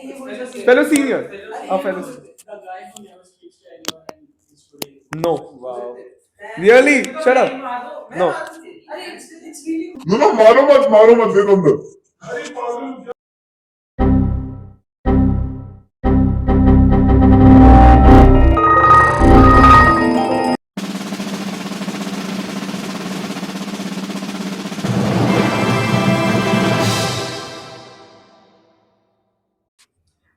Fellow senior. Fellow. No. Wow. Really? Shut up. No. No, no, मारो मत दे दो अंदर.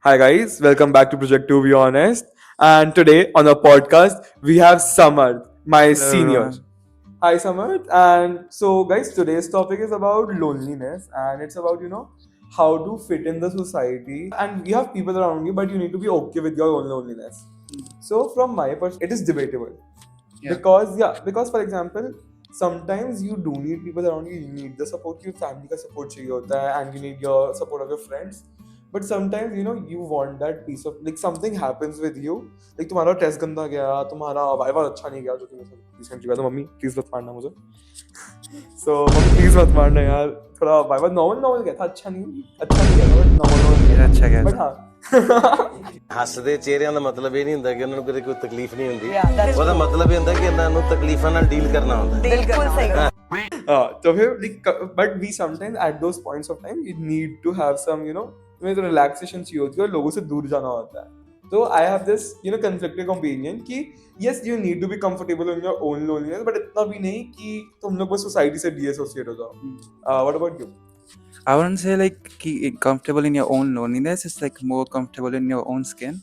Hi guys, welcome back to Project To Be Honest. And today on our podcast we have Samar, my Hello senior. everyone. Hi Samar. And so guys, today's topic is about loneliness and it's about how to fit in the society. And you have people around you, but you need to be okay with your own loneliness. So from my perspective, it is debatable. Yeah. Because for example, sometimes you do need people around you. You need the support, your family का support चाहिए होता है, and you need your support of your friends. But sometimes you want that piece of like something happens with you, like तुम्हारा test गंदा गया, तुम्हारा viva अच्छा नहीं गया, जो कि मेरे साथ रिसेंटली हुआ था. मम्मी प्लीज मत मारना मुझे. So मम्मी प्लीज मत मारना यार, थोड़ा वाइवा नॉर्मल गया था, अच्छा नहीं गया था, बट नॉर्मल मेरा अच्छा गया बट था. हाँ. ਹੱਸਦੇ ਚਿਹਰਿਆਂ ਦਾ ਮਤਲਬ ਇਹ ਨਹੀਂ ਹੁੰਦਾ ਕਿ ਉਹਨਾਂ ਨੂੰ ਕਦੇ ਕੋਈ ਤਕਲੀਫ ਨਹੀਂ ਹੁੰਦੀ ਉਹਦਾ ਮਤਲਬ ਇਹ ਹੁੰਦਾ ਕਿ ਇਹਨਾਂ ਨੂੰ ਤਕਲੀਫਾਂ ਨਾਲ ਡੀਲ ਕਰਨਾ ਹੁੰਦਾ बिल्कुल सही तो फिर like, but we sometimes at those points of time you need to have some तुम्हें तो relaxation चाहिए होती है और लोगों से दूर जाना होता है. तो I have this conflicting opinion कि yes you need to be comfortable in your own loneliness, but इतना भी नहीं कि तुम लोग बस society से disassociate हो जाओ. What about you? I wouldn't say like comfortable in your own loneliness. It's like more comfortable in your own skin.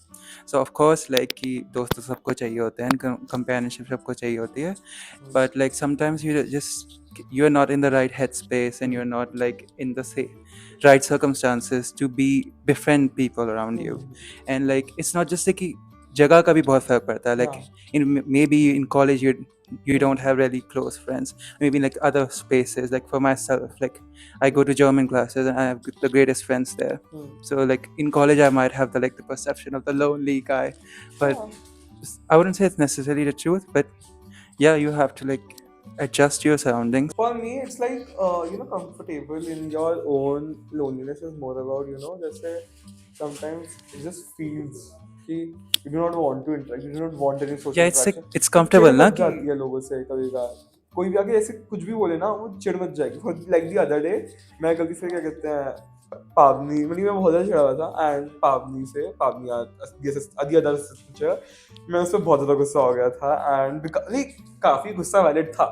So of course like कि दोस्त तो सबको चाहिए होते हैं, companionship सबको चाहिए होती है. But like sometimes you're not in the right headspace and you're not like in the right circumstances to befriend people around you. And like it's not just like कि जगह का भी बहुत फर्क पड़ता है. Like maybe in college you don't have really close friends. Maybe like other spaces, like for myself, like I go to German classes and I have the greatest friends there. So like in college I might have the perception of the lonely guy, but I wouldn't say it's necessarily the truth, but yeah, you have to like adjust your surroundings. For me, it's like comfortable in your own loneliness is more about just say sometimes it just feels कि you do not want to interact, you do not want any social Yeah, it's like interaction. it's comfortable ना चिढ़ much कि जाती है लोगों से कभी कभार. कोई भी आके ऐसे कुछ भी बोले ना वो चिढ़ मच जाएगी. For like the other day मैं गलती से क्या कहते हैं पावनी मतलब मैं बहुत ज़्यादा चिढ़ा हुआ था एंड पावनी आदि अदर टीचर मैं उस पर बहुत ज़्यादा गुस्सा हो गया था एंड लाइक काफ़ी गुस्सा वैलिड था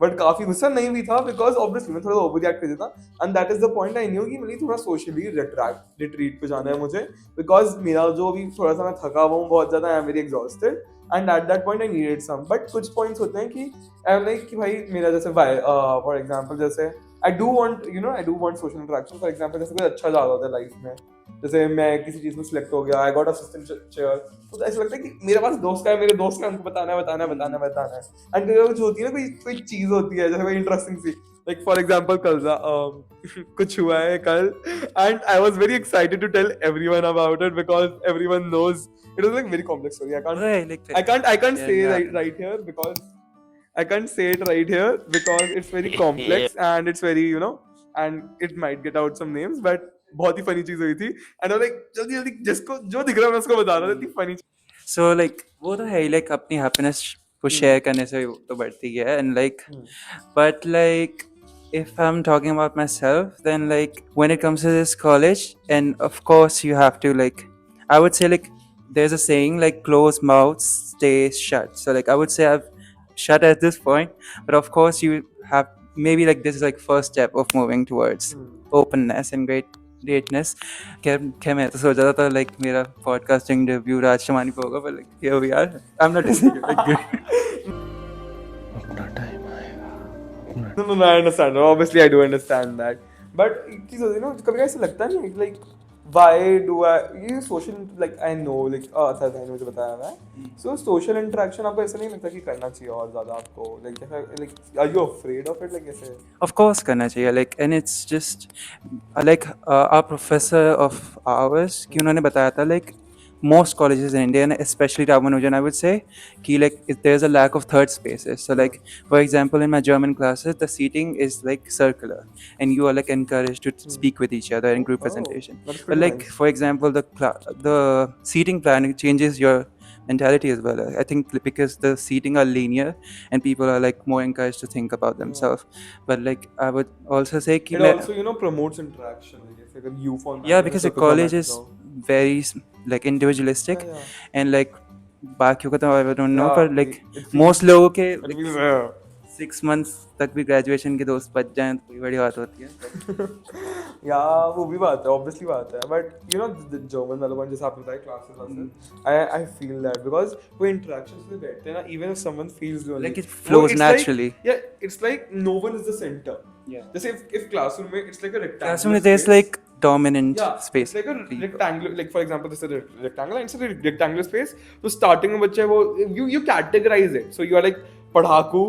बट काफी गुस्सा नहीं भी था बिकॉज ऑब्वियसली मैं थोड़ा ओवर रिएक्ट कर देता and that is the point I knew कि मुझे थोड़ा सोशली रिट्रीट पे जाना है मुझे बिकॉज मेरा जो भी थोड़ा सा मैं थका हुआ हूँ बहुत ज्यादा I am very exhausted and at that point I needed some but कुछ पॉइंट्स होते हैं कि आई एम लाइक कि भाई मेरा जैसे फॉर एग्जाम्पल जैसे I do want social interaction for example जैसे कुछ अच्छा जा रहा होता है लाइफ में जैसे मैं किसी चीज में सिलेक्ट हो गया आई गॉट असिस्टेंट चेयर तो ऐसा लगता है कि मेरे पास दोस्त है मेरे दोस्त का उनको बताना है एंड कई कुछ होती है ना कोई चीज होती है जैसे कोई इंटरेस्टिंग सी लाइक फॉर एग्जांपल कल कुछ हुआ है कल and I was very excited to tell everyone about it because everyone knows it was like very complex story I can't say right here because I can't say it right here because it's very complex and it's very and it might get out some names but बहुत ही funny चीज हुई थी and like जल्दी जल्दी जिसको जो दिख रहा है मैं उसको बता रहा था इतनी फनी so like वो तो है ही like अपनी happiness को share करने से तो बढ़ती है and like but like if I'm talking about myself then like when it comes to this college and of course you have to like I would say like there's a saying like closed mouths stay shut, so like I would say I've shut at this point, but of course you have maybe like this is like first step of moving towards openness and greatness. क्या मैं तो सोच रहा था like मेरा podcasting debut राज शमानी पे होगा, but like here we are. I'm not saying like No, I understand. Obviously, I do understand that. But चीज होती है ना कभी ऐसा लगता नहीं like why do I ये social like I know like अच्छा था मुझे बताया मैं so social interaction आपको ऐसा नहीं लगता कि करना चाहिए और ज़्यादा आपको like जैसा like are you afraid of it like ऐसे of course करना चाहिए like and it's just like our professor of ours कि उन्होंने बताया था like most colleges in India, and especially Ramanujan, I would say, ki like there's a lack of third spaces. So like for example, in my German classes, the seating is like circular, and you are like encouraged to speak with each other in group Oh, presentation. that's But pretty like nice. for example, the seating plan changes your mentality as well. I think because the seating are linear and people are like more encouraged to think about themselves. But like I would also say ki It also, promotes interaction. Like if like a U yeah, format and a because the circle college format is is now. very like Yeah, individualistic, yeah. and like बाकियों का तो I don't know, Yeah, पर like it feels, most लोगों के it like feels 6 months तक भी graduation के दोस्त बच जाएं तो कोई बड़ी बात होती है. या वो भी बात है, ऑब्वियसली बात है, बट जर्मन वाला पॉइंट जैसे आपने बताया क्लासेस वासेस, आई फील दैट बिकॉज वो इंटरेक्शंस में बैठते हैं ना, even if someone feels lonely, Like it flows naturally. या it's like no one is the centre. Yeah. जैसे if classroom में it's like a rectangular Classroom there's space. like dominant Yeah, space. it's like a rectangular, like for example, this is a rectangle, and it's a rectangular space. So starting में बच्चे वो you categorize it. So you are like पढ़ाकू,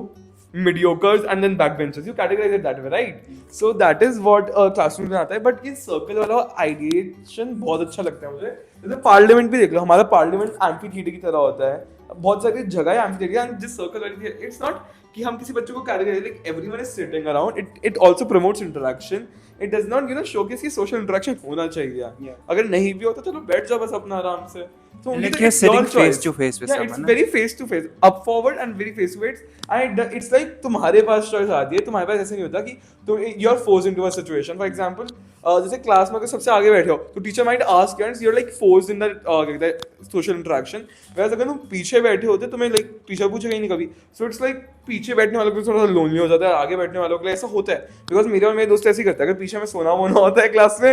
mediocres, and then backbenchers. You categorize it that way, right? So that is what classroom में आता है. But ये circle वाला ideation बहुत अच्छा लगता है मुझे. जैसे पार्लियामेंट भी देख लो, हमारा पार्लियामेंट एम्फी थिएटर की तरह होता है. बहुत सारी जगह है एम्फी थिएटर, एंड जिस सर्कल वाली इट्स नॉट कि हम किसी बच्चे को categorise, like everyone is sitting around, it also promotes interaction. It does not showcase कि सोशल इंटरेक्शन होना चाहिए. अगर नहीं भी होता चलो बैठ जाओ बस अपना आराम से. So And like it's you're your sitting choice. face to face with Yeah, someone, it's na? very face to face, up forward and very face to face. And it's like तुम्हारे पास choice आती है, तुम्हारे पास ऐसे नहीं होता कि तुम you're forced into a situation. For example, जैसे क्लास में अगर सबसे आगे बैठे हो तो teacher might ask and you're like forced in that social interaction. Whereas अगर तुम पीछे बैठे होते तुम्हें like टीचर पूछेगा ही नहीं कभी. So it's like पीछे बैठने वालों को थोड़ा सा lonely हो जाता है, आगे बैठने वालों के लिए ऐसा होता है. Because मेरे और मेरे दोस्त ऐसे ही करते हैं, अगर पीछे में सोना वोना होता है क्लास में,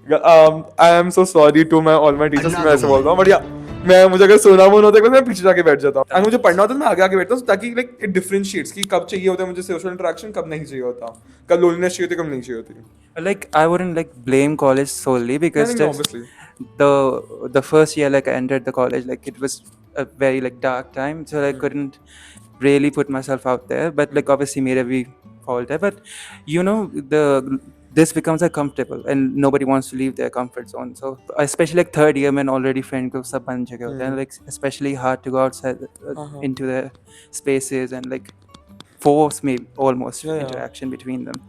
I am so sorry to my all my teachers, मैं ऐसे बोल रहा हूँ, but yeah, मुझे अगर सोना वोना होता है तो मैं पीछे जाके बैठ जाता हूँ. एंड मुझे पढ़ना होता है तो मैं आगे आगे बैठता हूँ, ताकि लाइक इट डिफरेंशिएट्स कि कब चाहिए होता है मुझे सोशल इंटरेक्शन, कब नहीं चाहिए होता, कब लोनलीनेस चाहिए होती है, कब नहीं चाहिए होती. Like I wouldn't like blame college solely because Yeah, just obviously. the first year like I entered the college, like it was a very like dark time, so I couldn't really put myself out there. But like obviously made every fault there. But this becomes like comfortable and nobody wants to leave their comfort zone. So especially like third year when already friend groups सब बन चुके होते हैं, like especially hard to go outside into the spaces and like force maybe almost interaction between them.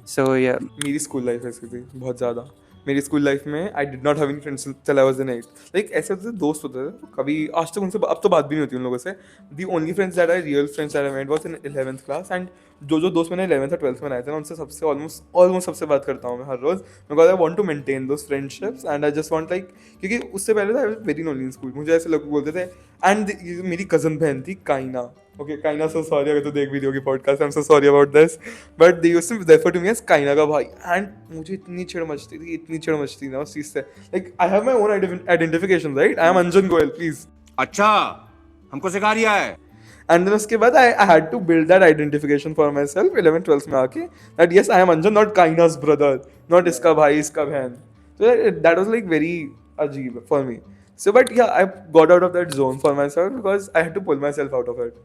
So yeah. मेरी school life ऐसी थी बहुत ज़्यादा. मेरी स्कूल लाइफ में I did not have any friends till I was in 8th. Like ऐसे होते थे, दोस्त होते थे, कभी आज तक उनसे अब तो बात भी नहीं होती उन लोगों से. The only friends that I real friends that I made was in 11th class. And जो दोस्त मैंने 11th और 12th में आए थे ना, उनसे सबसे ऑलमोस्ट सबसे बात करता हूँ मैं हर रोज, because I want to maintain those friendships. And I just want like, क्योंकि उससे पहले I was very lonely in school. मुझे ऐसे लोग बोलते थे. एंड मेरी कजन बहन थी काइना. Okay, Kaina, so sorry अगर तू देख वीडियो की podcast, I'm so sorry about this, but they used to refer to me as काइना का भाई. And मुझे इतनी चिढ़ मचती थी ना उस चीज़ से. Like I have my own identification, right? I am Anjan Goyal, please. अच्छा, हमको सिखा रिया है. And then उसके बाद I had to build that identification for myself 11th 12th में आके, that yes, I am Anjan, not Kaina's brother, not इसका भाई इसका बहन. So that was like very अजीब for me. So but yeah, I got out of that zone for myself because I had to pull myself out of it.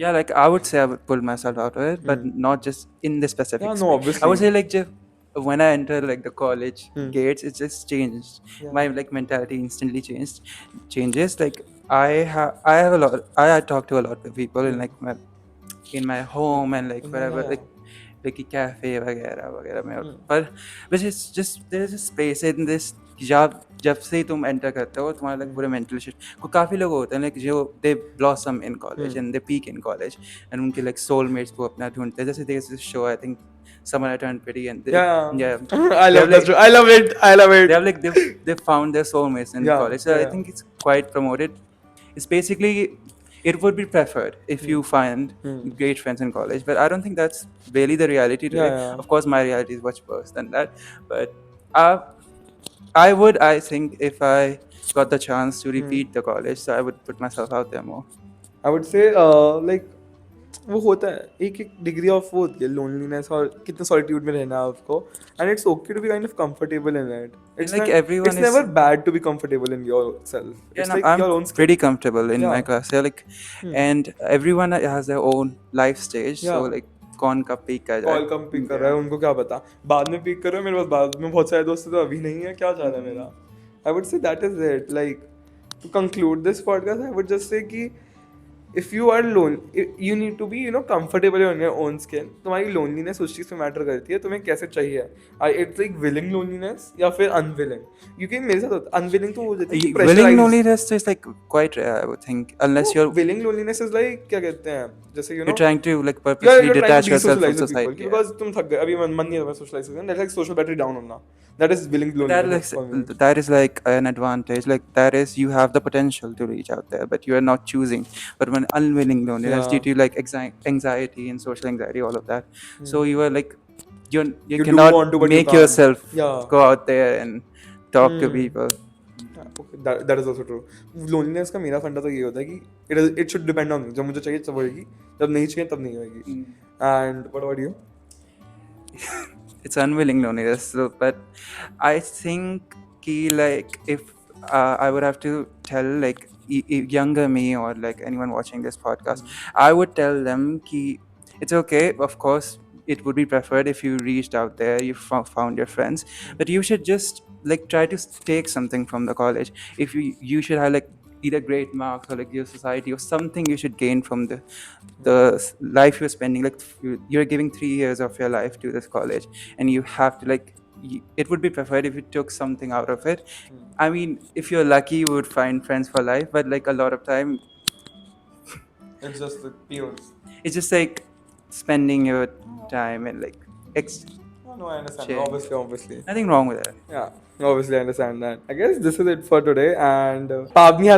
Yeah, like I would say I would pull myself out of it, but not just in this specific Yeah, no, space. obviously. I would say like just when I entered like the college gates, it just changed. Yeah. My like mentality instantly changes. Like I have a lot. I talk to a lot of people in like my home and like wherever like cafe वगैरह में. पर which is just there is a space in this. जब से ही तुम enter करते हो तुम्हारा like पूरे मेंटल शिफ्ट को काफ़ी लोग होते हैं लाइक जो they blossom in college and they peak in college and उनके लाइक सोलमेट्स को अपना ढूंढते हैं. जैसे there is show I think Summer I Turned Pretty and I love that show. I love it. They have like they found their soulmates in college, so I think it's quite promoted. It's basically it would be preferred if you find great friends in college, but I don't think that's really the reality today. Of course my reality is much worse than that, but I think if I got the chance to repeat the college, so I would put myself out there more. I would say like वो होता है एक degree of वो होती है loneliness और कितने solitude में रहना है आपको. And it's okay to be kind of comfortable in it. It's like everyone it's is- never bad to be comfortable in yourself. Yeah, It's no, like I'm your own pretty comfortable in my Yeah. class. Yeah, like, and everyone has their own life stage. So Yeah. like, कौन कब peak कर जाए? Call कम pick कर रहा है उनको क्या पता, बाद में पिक कर रहे हो. मेरे पास बाद में बहुत सारे दोस्त हैं तो अभी नहीं है, क्या चाह रहा है मेरा. I would say that is it. Like to conclude this podcast, I would just say कि if you are lonely, you need to be comfortable on your own skin. तुम्हारी loneliness उस चीज़ पे मैटर करती है, तुम्हें कैसे चाहिए. It's like willing loneliness या फिर unwilling. क्योंकि मेरे साथ होता unwilling तो हो जाती है Willing pressurized. loneliness is like quite rare, I would think, unless you're willing loneliness is like क्या कहते हैं, जैसे you're trying to like you're purposely trying to detach yourself from de-socialize with people society. Yeah. because तुम थक गए, अभी मन नहीं है तुम्हें socialize करने. That's like social battery down होना. That is willing loneliness for me. That is like an advantage. Like that is you have the potential to reach out there, but you are not choosing. But when unwilling loneliness Yeah. due to like anxiety and social anxiety, all of that. So you are like you You do cannot want to, but you make can't. yourself Yeah. go out there and talk to people. Okay, that is also true. Loneliness का मेरा फंडा तो ये होता है कि it should depend on me. जब मुझे चाहिए तब होएगी, जब नहीं चाहिए तब नहीं होएगी. And what about you? It's unwilling loneliness. So, but I think ki like if I would have to tell like younger me or like anyone watching this podcast, I would tell them ki it's okay. Of course, it would be preferred if you reached out there, you found your friends, but you should just like try to take something from the college. If you should have like either great marks or like your society or something you should gain from the life you're spending. Like you're giving 3 years of your life to this college, and you have to like it would be preferred if you took something out of it. I mean, if you're lucky, you would find friends for life, but like a lot of time It's just the peers. it's just like spending your time and like No, I understand. Share. Obviously. nothing wrong with that. Yeah, obviously I understand that. I guess this is it for today. And Pavni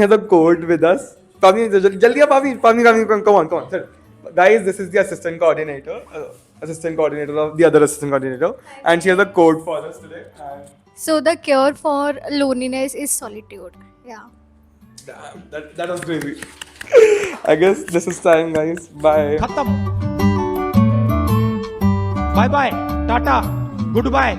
has a quote with us. Pavni, jaldi Pavni, come on. Sir. Guys, this is the assistant coordinator of the other assistant coordinator, and she has a quote for us today. And So the cure for loneliness is solitude. Yeah. damn, that was crazy. I guess this is time, guys. Bye. खत्म bye bye tata good bye